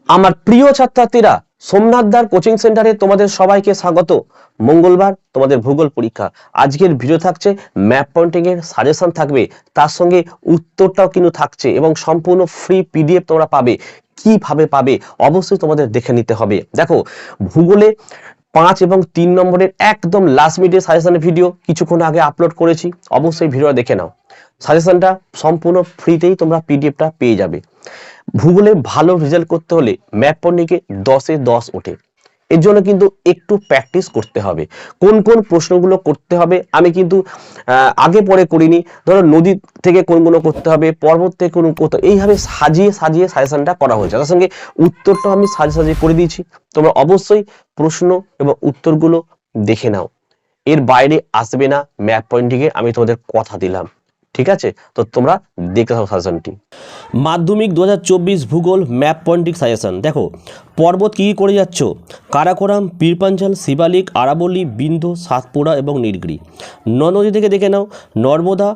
আমার প্রিয় ছাত্রছাত্রীরা, সোমনাথদার কোচিং সেন্টারে তোমাদের সবাইকে স্বাগত। মঙ্গলবার তোমাদের ভূগোল পরীক্ষা। আজকের ভিডিও থাকছে ম্যাপ পয়েন্টিং এর সাজেশন থাকবে, তার সঙ্গে উত্তরটাও কিন্তু থাকছে এবং সম্পূর্ণ ফ্রি পিডিএফ তোমরা পাবে। কিভাবে পাবে অবশ্যই তোমাদের দেখে নিতে হবে। দেখো, ভূগোলে 5 এবং 3 নম্বরের একদম লাস্ট মিনিটের সাজেশনের ভিডিও কিছুক্ষণ আগে আপলোড করেছি, অবশ্যই ভিডিওটা দেখে নাও। সাজেশনটা সম্পূর্ণ ফ্রিতেই তোমরা পিডিএফটা পেয়ে যাবে। ভূগোলে ভালো রেজাল্ট করতে হলে ম্যাপ পয়েন্টিংয়ে 10-এ 10 ওঠে। এর জন্য কিন্তু একটু প্র্যাকটিস করতে হবে। কোন কোন প্রশ্নগুলো করতে হবে আমি কিন্তু আগে পরে করিনি। ধরো নদী থেকে কোনগুলো করতে হবে, পর্বত থেকে কোন করতে, এইভাবে সাজিয়ে সাজিয়ে সাজেশনটা করা হয়েছে। তার সঙ্গে উত্তরটাও আমি সাজিয়ে সাজিয়ে করে দিয়েছি। তোমরা অবশ্যই প্রশ্ন এবং উত্তরগুলো দেখে নাও। এর বাইরে আসবে না ম্যাপ পয়েন্টিংয়ে, আমি তোমাদের কথা দিলাম। ঠিক আছে, তো তোমরা দেখতে থাকো সাজেশনটি। মাধ্যমিক 2024 ভূগোল ম্যাপ পয়েন্টিং সাজেশন। দেখো, পর্বত কী কী করে যাচ্ছ: কারাকোরাম, পীরপাঞ্চাল, শিবালিক, আরাবল্লী, বিন্ধ্য, সাতপুরা এবং নীলগিরি। নদী থেকে দেখে নাও, নর্মদা,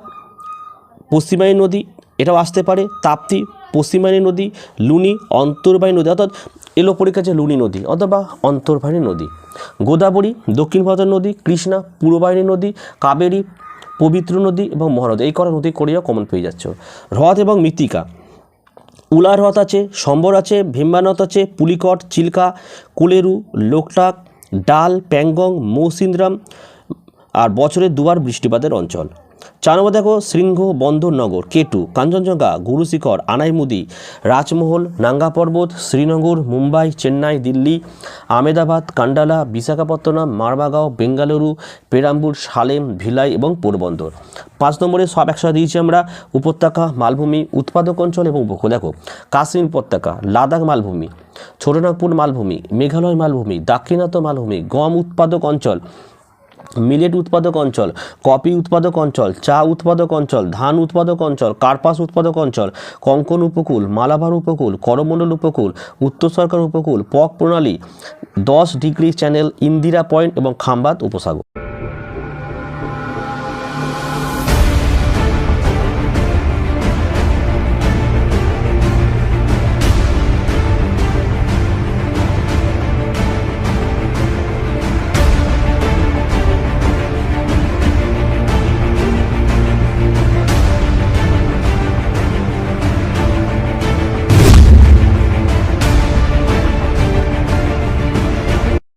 পশ্চিমায়নী নদী, এটাও আসতে পারে, তাপ্তি, পশ্চিমায়নী নদী, লুনি, অন্তর্বাহিনী নদী, অর্থাৎ এলো পরীক্ষা আছে লুনি নদী অথবা অন্তর্বাহিনী নদী, গোদাবরী, দক্ষিণ ভারতের নদী, কৃষ্ণা, পূর্ববাহিনী নদী, কাবেরী, পবিত্র নদী এবং মহানদী। এই কটা নদী করিয়া কমন পেয়ে যাচ্ছ। হ্রদ এবং মৃত্তিকা: উলার হ্রদ আছে, সম্বর আছে, ভীমবানদ আছে, পুলিকট, চিল্কা, কোলেরু, লোকটাক, ডাল, প্যাংগং, মৌসিনরাম আর বছরে দুবার বৃষ্টিপাতের অঞ্চল। 4 নম্বর দেখো, শৃঙ্গ, বন্দরনগর, কেটু, কাঞ্চনজঙ্ঘা, গুরুশিখর, আনাইমুদি, রাজমহল, নাঙ্গা পর্বত, শ্রীনগর, মুম্বাই, চেন্নাই, দিল্লি, আহমেদাবাদ, কান্ডালা, বিশাখাপত্তনম, মারবাগাঁও, বেঙ্গালুরু, পেরাম্বুর, সালেম, ভিলাই এবং পোরবন্দর। 5 নম্বরে সব একসাথে দিয়েছি আমরা: উপত্যকা, মালভূমি, উৎপাদক অঞ্চল এবং উপকূল। দেখো, কাশ্মীর উপত্যকা, লাদাখ মালভূমি, ছোটনাগপুর মালভূমি, মেঘালয় মালভূমি, দাক্ষিণাত্য মালভূমি, গম উৎপাদক অঞ্চল, মিলেট উৎপাদক অঞ্চল, কফি উৎপাদক অঞ্চল, চা উৎপাদক অঞ্চল, ধান উৎপাদক অঞ্চল, কার্পাস উৎপাদক অঞ্চল, কঙ্কন উপকূল, মালাবার উপকূল, করমণ্ডল উপকূল, উত্তর সরকার উপকূল, পক প্রণালী, 10 ডিগ্রি চ্যানেল, ইন্দিরা পয়েন্ট এবং খাম্বাত উপসাগর।